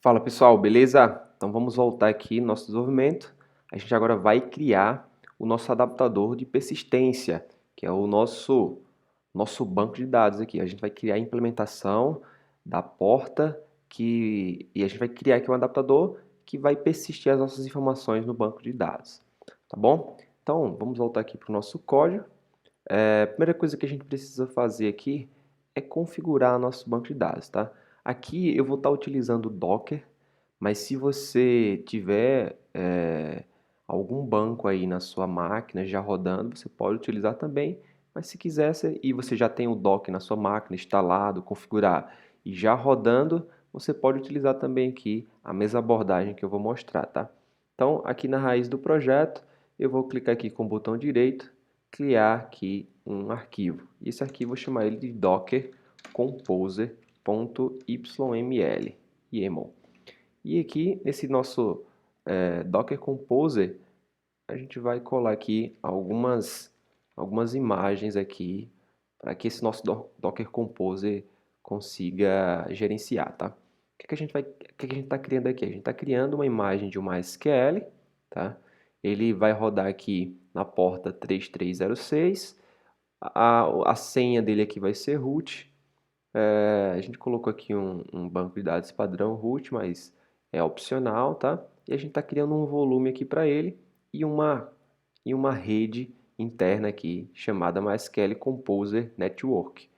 Fala pessoal, beleza? Então vamos voltar aqui no nosso desenvolvimento. A gente agora vai criar o nosso adaptador de persistência, que é o nosso banco de dados aqui. A gente vai criar a implementação da porta e a gente vai criar aqui um adaptador que vai persistir as nossas informações no banco de dados, tá bom? Então vamos voltar aqui para o nosso código. A primeira coisa que a gente precisa fazer aqui é configurar nosso banco de dados, tá? Aqui eu vou estar utilizando o Docker, mas se você tiver algum banco aí na sua máquina já rodando, você pode utilizar também. Mas se quiser e você já tem o Docker na sua máquina instalado, configurar e já rodando, você pode utilizar também aqui a mesma abordagem que eu vou mostrar, tá? Então, aqui na raiz do projeto, eu vou clicar aqui com o botão direito, criar aqui um arquivo. E esse arquivo eu vou chamar ele de docker composer.yml. E aqui nesse nosso Docker Composer, a gente vai colar aqui algumas imagens aqui para que esse nosso Docker Composer consiga gerenciar, tá? O que a gente está criando aqui? A gente está criando uma imagem de uma SQL, tá? Ele vai rodar aqui na porta 3306. A senha dele aqui vai ser root. A gente colocou aqui um banco de dados padrão root, mas é opcional, tá? E a gente está criando um volume aqui para ele e uma rede interna aqui chamada MySQL Composer Network.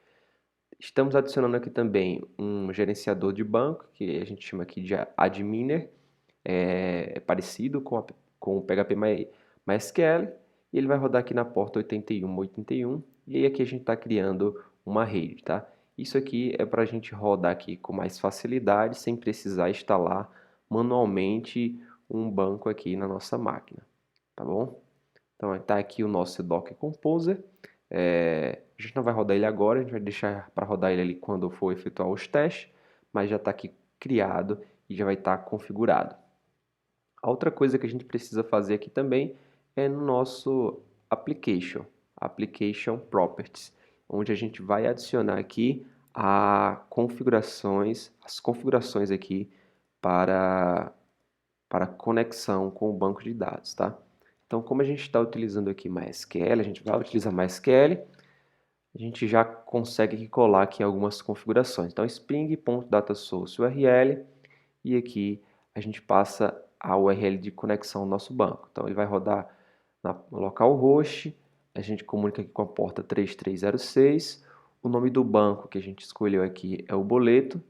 Estamos adicionando aqui também um gerenciador de banco, que a gente chama aqui de adminer, é parecido com o PHP MySQL, e ele vai rodar aqui na porta 8181, e aí aqui a gente está criando uma rede, tá? Isso aqui é para a gente rodar aqui com mais facilidade, sem precisar instalar manualmente um banco aqui na nossa máquina, tá bom? Então está aqui o nosso Docker Composer. A gente não vai rodar ele agora, a gente vai deixar para rodar ele ali quando for efetuar os testes, mas já está aqui criado e já vai estar configurado. A outra coisa que a gente precisa fazer aqui também é no nosso Application Properties, onde a gente vai adicionar aqui as configurações aqui para, para conexão com o banco de dados, tá? Então, como a gente está utilizando aqui MySQL, a gente vai utilizar MySQL, a gente já consegue aqui colar aqui algumas configurações. Então, spring.datasource.url e aqui a gente passa a URL de conexão ao nosso banco. Então, ele vai rodar no localhost, a gente comunica aqui com a porta 3306, o nome do banco que a gente escolheu aqui é o boleto.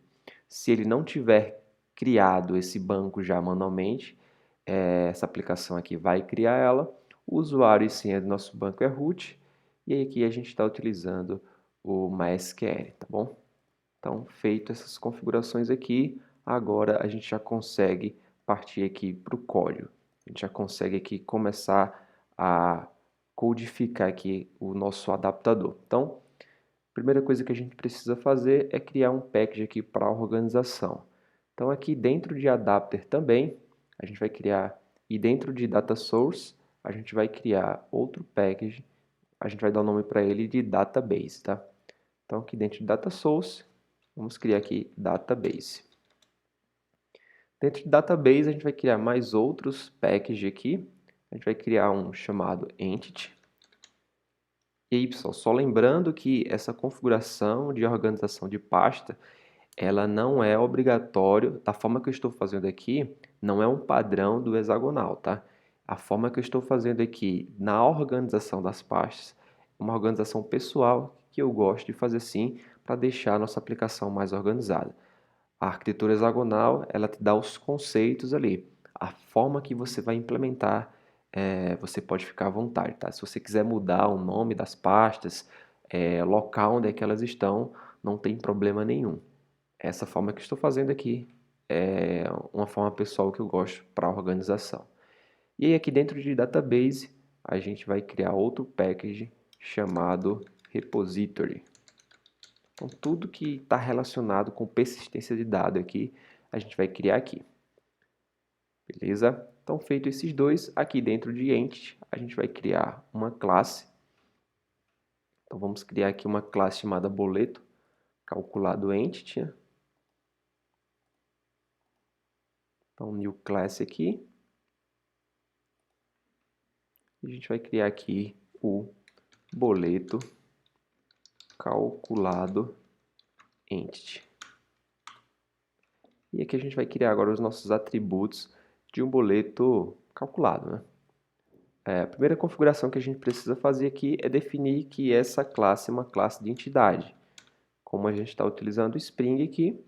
Se ele não tiver criado esse banco já manualmente, essa aplicação aqui vai criar ela. O usuário e senha do nosso banco é root. E aqui a gente está utilizando o MySQL, tá bom? Então, feito essas configurações aqui, agora a gente já consegue partir aqui para o código. A gente já consegue aqui começar a codificar aqui o nosso adaptador. Então, a primeira coisa que a gente precisa fazer é criar um package aqui para a organização. Então, aqui dentro de adapter também, a gente vai criar, e dentro de data source, a gente vai criar outro package, a gente vai dar o nome para ele de database, tá? Então, aqui dentro de data source, vamos criar aqui database. Dentro de database, a gente vai criar mais outros packages aqui. A gente vai criar um chamado entity. E aí, pessoal, só lembrando que essa configuração de organização de pasta, ela não é obrigatório, da forma que eu estou fazendo aqui, não é um padrão do hexagonal, tá? A forma que eu estou fazendo aqui na organização das pastas, é uma organização pessoal que eu gosto de fazer assim, para deixar a nossa aplicação mais organizada. A arquitetura hexagonal, ela te dá os conceitos ali. A forma que você vai implementar, você pode ficar à vontade, tá? Se você quiser mudar o nome das pastas, local onde é que elas estão, não tem problema nenhum. Essa forma que estou fazendo aqui é uma forma pessoal que eu gosto para organização. E aí aqui dentro de database, a gente vai criar outro package chamado repository. Então, tudo que está relacionado com persistência de dado aqui, a gente vai criar aqui. Beleza? Então, feito esses dois, aqui dentro de Entity, a gente vai criar uma classe. Então, vamos criar aqui uma classe chamada boleto, calculado Entity. Então, new class aqui. E a gente vai criar aqui o boleto calculado entity. E aqui a gente vai criar agora os nossos atributos de um boleto calculado, né? A primeira configuração que a gente precisa fazer aqui é definir que essa classe é uma classe de entidade. Como a gente está utilizando o Spring aqui,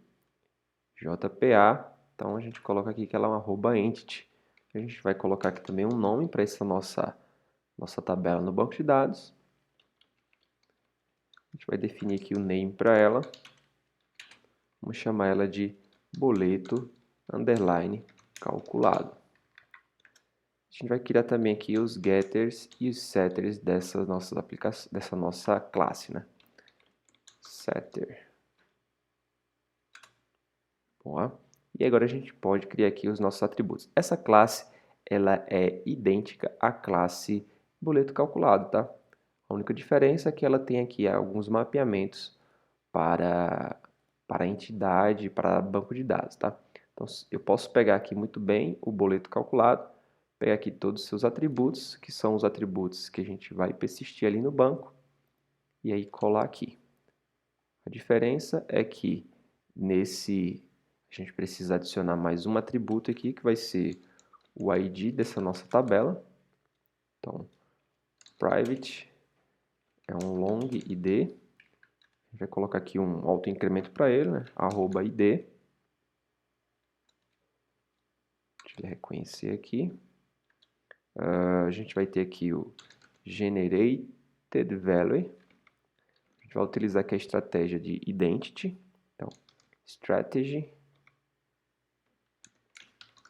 JPA, então a gente coloca aqui que ela é uma @entity. A gente vai colocar aqui também um nome para essa nossa tabela no banco de dados. A gente vai definir aqui o name para ela. Vamos chamar ela de boleto underline calculado. A gente vai criar também aqui os getters e os setters dessa nossa classe, né? Setter. Boa. E agora a gente pode criar aqui os nossos atributos. Essa classe, ela é idêntica à classe boleto calculado, tá? A única diferença é que ela tem aqui alguns mapeamentos para entidade, para banco de dados, tá? Então, eu posso pegar aqui muito bem o boleto calculado, pegar aqui todos os seus atributos, que são os atributos que a gente vai persistir ali no banco, e aí colar aqui. A diferença é que a gente precisa adicionar mais um atributo aqui, que vai ser o ID dessa nossa tabela. Então, private é um long id. A gente vai colocar aqui um autoincremento para ele, né? @id. Deixa ele reconhecer aqui. A gente vai ter aqui o generated value. A gente vai utilizar aqui a estratégia de identity. Então, strategy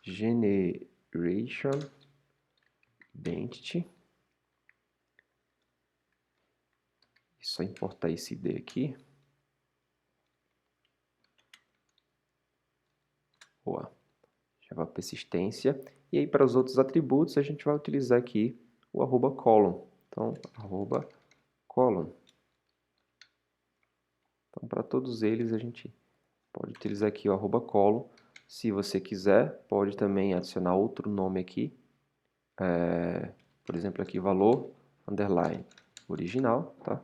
generation identity. É só importar esse ID aqui. Boa. Java persistência. E aí, para os outros atributos, a gente vai utilizar aqui o @column. Então, @column. Então, para todos eles, a gente pode utilizar aqui o @column. Se você quiser, pode também adicionar outro nome aqui. Por exemplo, aqui valor, underline, original, tá?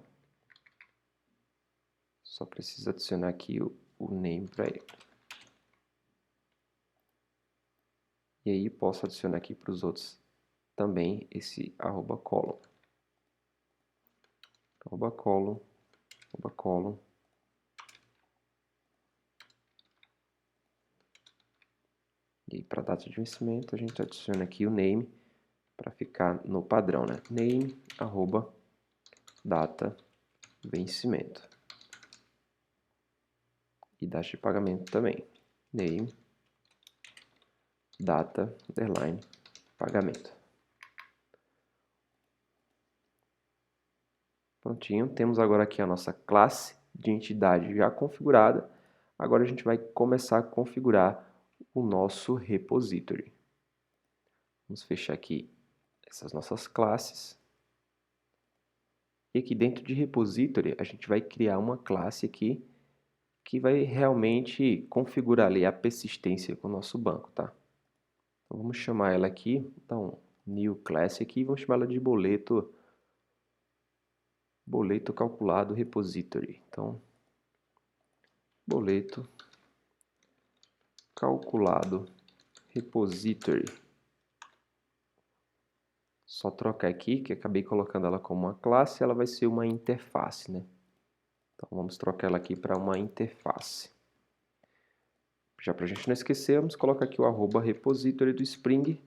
Só precisa adicionar aqui o name para ele. E aí, posso adicionar aqui para os outros também esse @column. @column. E aí, para data de vencimento, a gente adiciona aqui o name para ficar no padrão, né? Name, data, vencimento. E data de pagamento também. Name, data, underline, pagamento. Prontinho. Temos agora aqui a nossa classe de entidade já configurada. Agora a gente vai começar a configurar o nosso repository. Vamos fechar aqui essas nossas classes. E aqui dentro de repository, a gente vai criar uma classe aqui que vai realmente configurar ali a persistência com o nosso banco, tá? Então, vamos chamar ela aqui, então, new class aqui, vamos chamar ela de boleto calculado repository. Então, boleto calculado repository. Só trocar aqui, que acabei colocando ela como uma classe, ela vai ser uma interface, né? Então, vamos trocar ela aqui para uma interface. Já para a gente não esquecer, vamos colocar aqui o @repository do Spring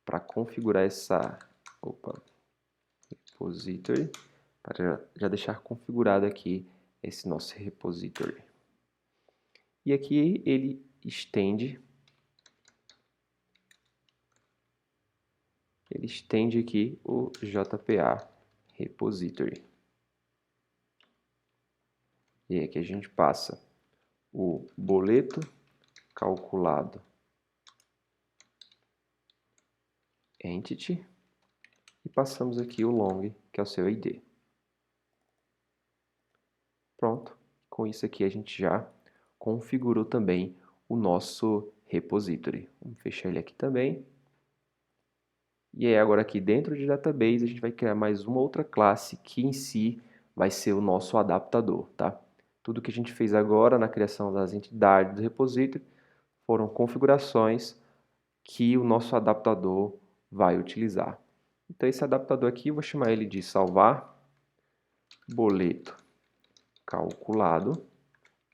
para configurar essa repository, para já deixar configurado aqui esse nosso repository. E aqui ele estende aqui o JPA repository. E aqui a gente passa o boleto calculado entity e passamos aqui o long, que é o seu ID. Pronto. Com isso aqui a gente já configurou também o nosso repository. Vamos fechar ele aqui também. E aí agora aqui dentro de database a gente vai criar mais uma outra classe que em si vai ser o nosso adaptador, tá? Tudo que a gente fez agora na criação das entidades do repository foram configurações que o nosso adaptador vai utilizar. Então esse adaptador aqui eu vou chamar ele de salvar boleto calculado.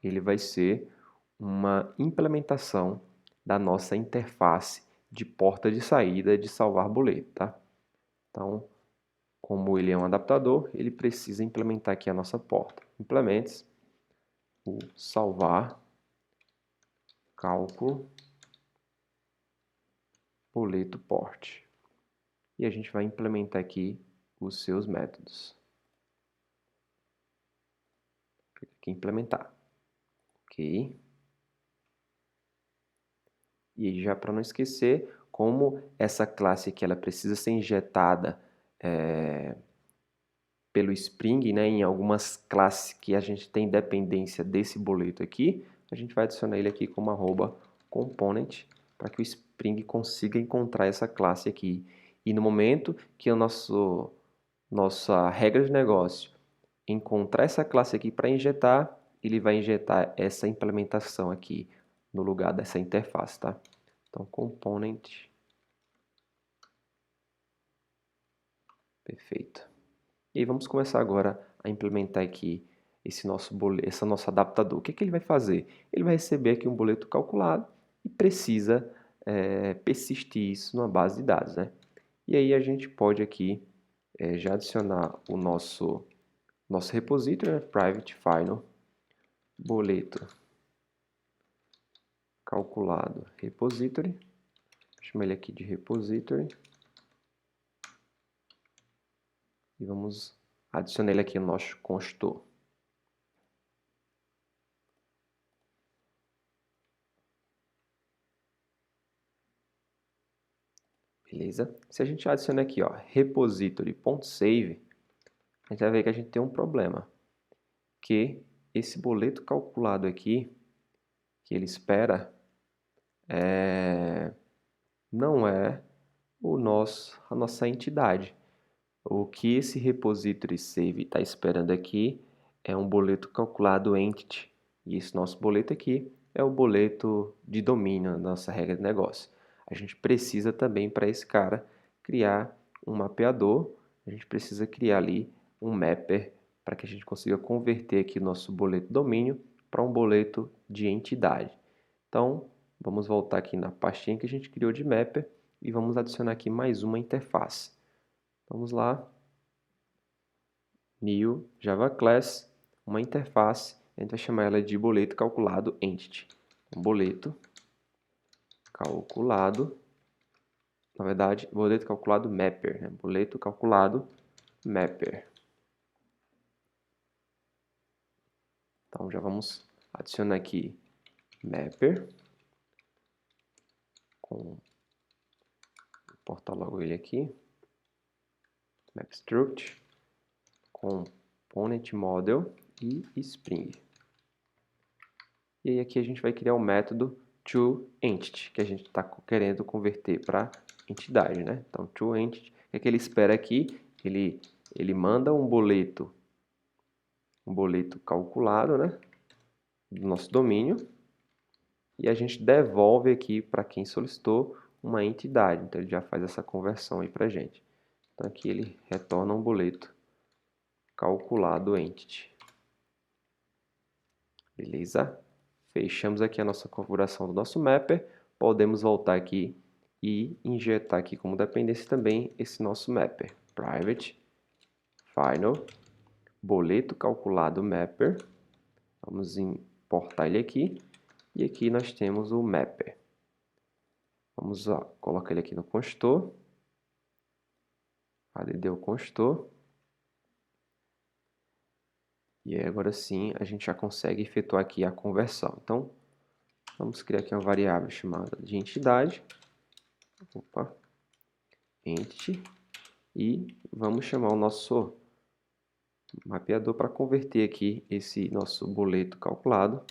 Ele vai ser uma implementação da nossa interface de porta de saída de salvar boleto, tá? Então, como ele é um adaptador, ele precisa implementar aqui a nossa porta. Implementes o salvar cálculo boleto port. E a gente vai implementar aqui os seus métodos. Clica aqui em implementar. Ok. E já para não esquecer, como essa classe aqui ela precisa ser injetada pelo Spring, né, em algumas classes que a gente tem dependência desse boleto aqui, a gente vai adicionar ele aqui como @component para que o Spring consiga encontrar essa classe aqui. E no momento que a nossa regra de negócio encontrar essa classe aqui para injetar, ele vai injetar essa implementação aqui no lugar dessa interface, tá? Então, component. Perfeito. E aí vamos começar agora a implementar aqui esse nosso adaptador. O que ele vai fazer? Ele vai receber aqui um boleto calculado e precisa persistir isso numa base de dados, né? E aí a gente pode aqui já adicionar o nosso repository, né? Private final boleto calculado repository. Vou chamar ele aqui de repository. E vamos adicionar ele aqui no nosso construtor. Beleza? Se a gente adicionar aqui, ó, repository.save, a gente vai ver que a gente tem um problema. Que esse boleto calculado aqui, que ele espera, não é a nossa entidade. O que esse repository save está esperando aqui é um boleto calculado entity. E esse nosso boleto aqui é o boleto de domínio, a nossa regra de negócio. A gente precisa também, para esse cara, criar um mapeador. A gente precisa criar ali um mapper para que a gente consiga converter aqui o nosso boleto domínio para um boleto de entidade. Então, vamos voltar aqui na pastinha que a gente criou de mapper e vamos adicionar aqui mais uma interface. Vamos lá, new Java Class, uma interface, a gente vai chamar ela de boleto calculado entity. Um boleto calculado, na verdade, boleto calculado mapper, né? Boleto calculado mapper. Então já vamos adicionar aqui mapper, importar logo ele aqui, map struct, component model e Spring. E aí aqui a gente vai criar um método toEntity, que a gente está querendo converter para entidade, né? Então, toEntity, o que é que ele espera aqui? Ele manda um boleto calculado, né? Do nosso domínio, e a gente devolve aqui para quem solicitou uma entidade. Então, ele já faz essa conversão aí para a gente. Então, aqui ele retorna um boleto calculado entity. Beleza? Fechamos aqui a nossa configuração do nosso mapper. Podemos voltar aqui e injetar aqui como dependência também esse nosso mapper. Private final boleto calculado mapper. Vamos importar ele aqui. E aqui nós temos o mapper. Vamos colocar ele aqui no construtor. Add o construtor. E aí, agora sim, a gente já consegue efetuar aqui a conversão. Então, vamos criar aqui uma variável chamada de entidade. Entity. E vamos chamar o nosso mapeador para converter aqui esse nosso boleto calculado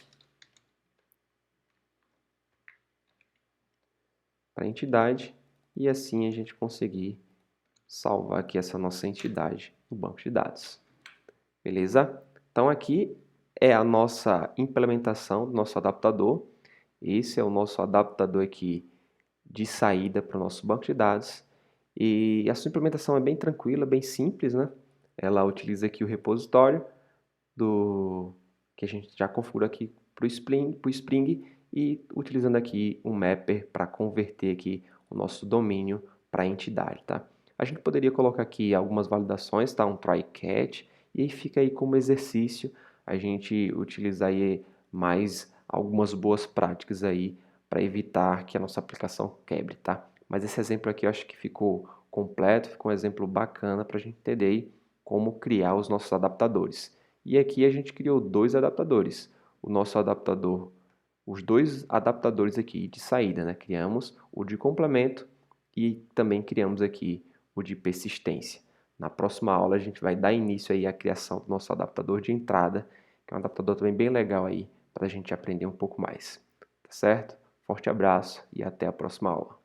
para a entidade e assim a gente conseguir salvar aqui essa nossa entidade no banco de dados. Beleza? Então aqui é a nossa implementação do nosso adaptador. Esse é o nosso adaptador aqui de saída para o nosso banco de dados. E a sua implementação é bem tranquila, bem simples, né? Ela utiliza aqui o repositório que a gente já configura aqui para o Spring e utilizando aqui um mapper para converter aqui o nosso domínio para a entidade, tá? A gente poderia colocar aqui algumas validações, tá? Um try catch, e aí fica aí como exercício a gente utilizar aí mais algumas boas práticas aí para evitar que a nossa aplicação quebre, tá? Mas esse exemplo aqui eu acho que ficou completo, ficou um exemplo bacana para a gente entender aí como criar os nossos adaptadores. E aqui a gente criou dois adaptadores. O nosso adaptador, os dois adaptadores aqui de saída, né? Criamos o de complemento e também criamos aqui o de persistência. Na próxima aula a gente vai dar início aí à criação do nosso adaptador de entrada, que é um adaptador também bem legal aí para a gente aprender um pouco mais. Tá certo? Forte abraço e até a próxima aula.